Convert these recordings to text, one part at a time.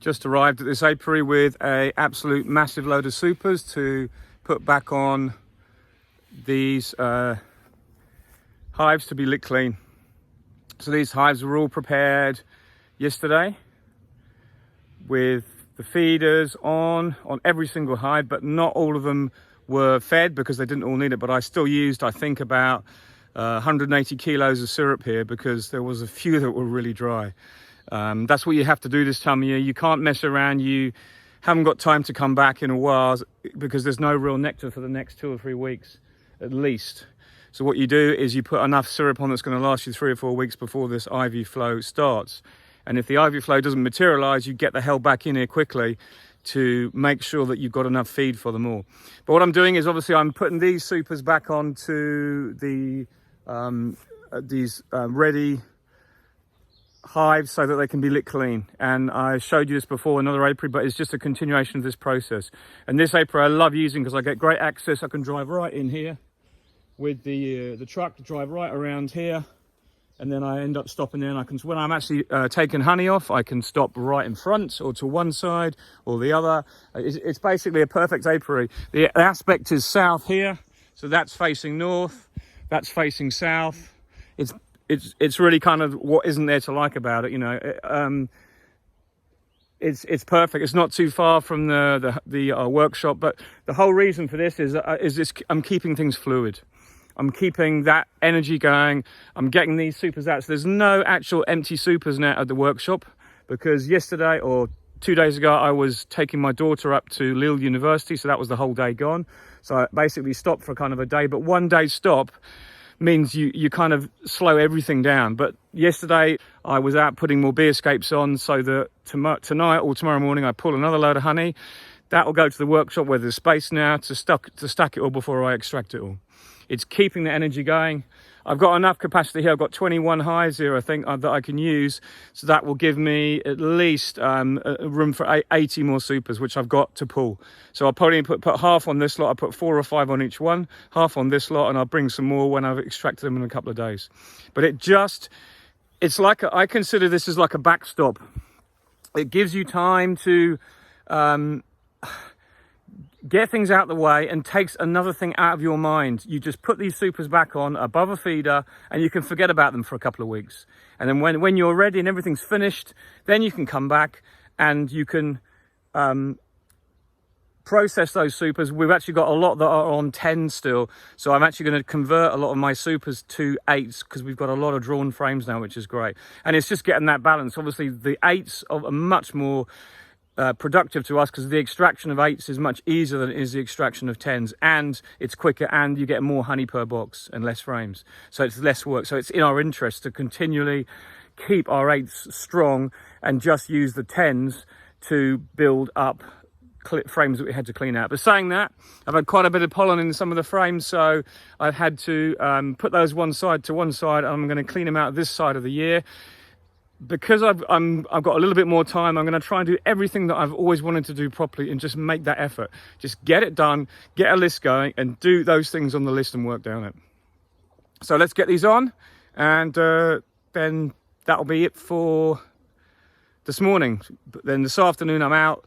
Just arrived at this apiary with a absolute massive load of supers to put back on these hives to be licked clean. So these hives were all prepared yesterday with the feeders on every single hive, but not all of them were fed because they didn't all need it. But I still used, I think, about 180 kilos of syrup here because there was a few that were really dry. That's what you have to do this time of year. You can't mess around. You haven't got time to come back in a while because there's no real nectar for the next 2 or 3 weeks at least. So what you do is you put enough syrup on that's going to last you 3 or 4 weeks before this ivy flow starts. And if the ivy flow doesn't materialize, you get the hell back in here quickly to make sure that you've got enough feed for them all. But what I'm doing is obviously I'm putting these supers back onto the ready hives so that they can be licked clean. And I showed you this before, another apiary, but it's just a continuation of this process. And this apiary I love using because I get great access. I can drive right in here with the truck, drive right around here, and then I end up stopping there. And I can, when I'm actually taking honey off, I can stop right in front or to one side or the other. It's basically a perfect apiary. The aspect is south here, so that's facing north, that's facing south. It's really kind of what isn't there to like about it, you know. It's perfect. It's not too far from the workshop, but the whole reason for this is this: I'm keeping things fluid. I'm keeping that energy going. I'm getting these supers out. So there's no actual empty supers now at the workshop because yesterday or 2 days ago I was taking my daughter up to Lille University, so that was the whole day gone. So I basically stopped for kind of a day, but 1 day stop means you kind of slow everything down. But yesterday I was out putting more bee escapes on so that tonight or tomorrow morning I pull another load of honey. That will go to the workshop where there's space now to stack it all before I extract it all. It's keeping the energy going. I've got enough capacity here. I've got 21 hives here, I think, that I can use. So that will give me at least room for 80 more supers, which I've got to pull. So I'll probably put half on this lot. I'll put 4 or 5 on each one, half on this lot, and I'll bring some more when I've extracted them in a couple of days. But it's like, I consider this as like a backstop. It gives you time to get things out of the way and takes another thing out of your mind. You just put these supers back on above a feeder and you can forget about them for a couple of weeks. And then when you're ready and everything's finished, then you can come back and you can process those supers. We've actually got a lot that are on 10 still. So I'm actually going to convert a lot of my supers to 8s because we've got a lot of drawn frames now, which is great. And it's just getting that balance. Obviously the 8s are much more productive to us because the extraction of 8s is much easier than it is the extraction of 10s, and it's quicker, and you get more honey per box and less frames, so it's less work. So it's in our interest to continually keep our 8s strong and just use the 10s to build up frames that we had to clean out. But saying that, I've had quite a bit of pollen in some of the frames, so I've had to put those one side to one side, and I'm going to clean them out this side of the year. Because I've got a little bit more time, I'm going to try and do everything that I've always wanted to do properly and just make that effort. Just get it done, get a list going, and do those things on the list and work down it. So let's get these on, and then that'll be it for this morning. But then this afternoon I'm out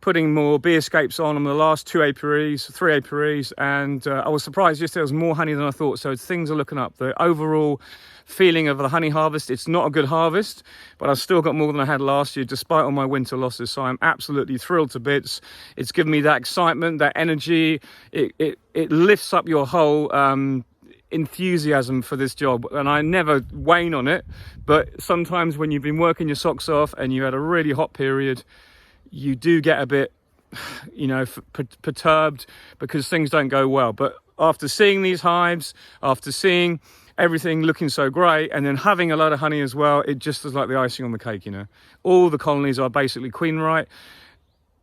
putting more bee escapes on the last 3 apiaries, and I was surprised yesterday there was more honey than I thought, so things are looking up. The overall feeling of the honey harvest, it's not a good harvest, but I've still got more than I had last year despite all my winter losses, so I'm absolutely thrilled to bits. It's given me that excitement, that energy. It lifts up your whole enthusiasm for this job, and I never wane on it, but sometimes when you've been working your socks off and you had a really hot period, you do get a bit, you know, perturbed because things don't go well. But after seeing these hives, after seeing everything looking so great, and then having a lot of honey as well, it just is like the icing on the cake, you know. All the colonies are basically queen right,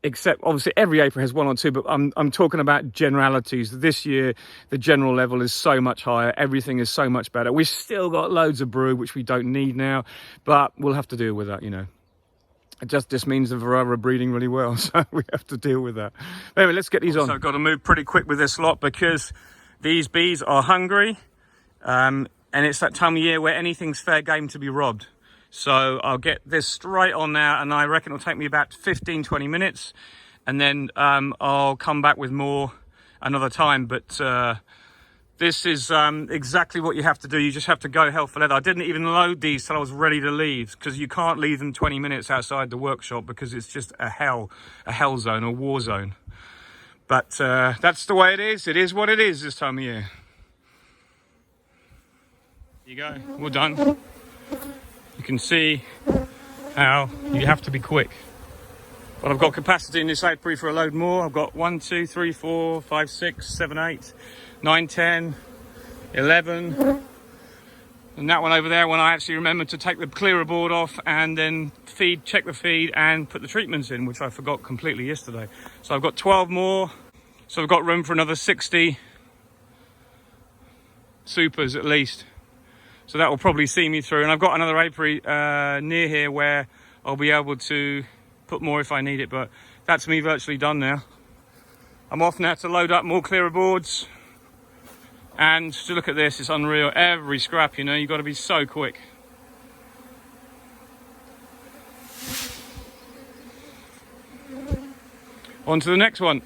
except obviously every apiary has 1 or 2, but I'm talking about generalities. This year, the general level is so much higher. Everything is so much better. We've still got loads of brood, which we don't need now, but we'll have to deal with that, you know. It just means the Varroa are breeding really well, so we have to deal with that. Anyway, let's get these on. So I've got to move pretty quick with this lot because these bees are hungry, and it's that time of year where anything's fair game to be robbed. So I'll get this straight on now, and I reckon it'll take me about 15-20 minutes, and then I'll come back with more another time. But this is exactly what you have to do. You just have to go hell for leather. I didn't even load these till I was ready to leave, because you can't leave them 20 minutes outside the workshop, because it's just a hell zone, a war zone. But that's the way it is. It is what it is this time of year. There you go, we're done. You can see how you have to be quick. But I've got capacity in this apiary for a load more. I've got 1, 2, 3, 4, 5, 6, 7, 8, 9, 10, 11. And that one over there, when I actually remembered to take the clearer board off and then check the feed and put the treatments in, which I forgot completely yesterday. So I've got 12 more. So I've got room for another 60 supers at least. So that will probably see me through. And I've got another apiary near here where I'll be able to put more if I need it. But that's me virtually done now. I'm off now to load up more clearer boards. And to look at this, it's unreal. Every scrap, you know, you've got to be so quick. On to the next one.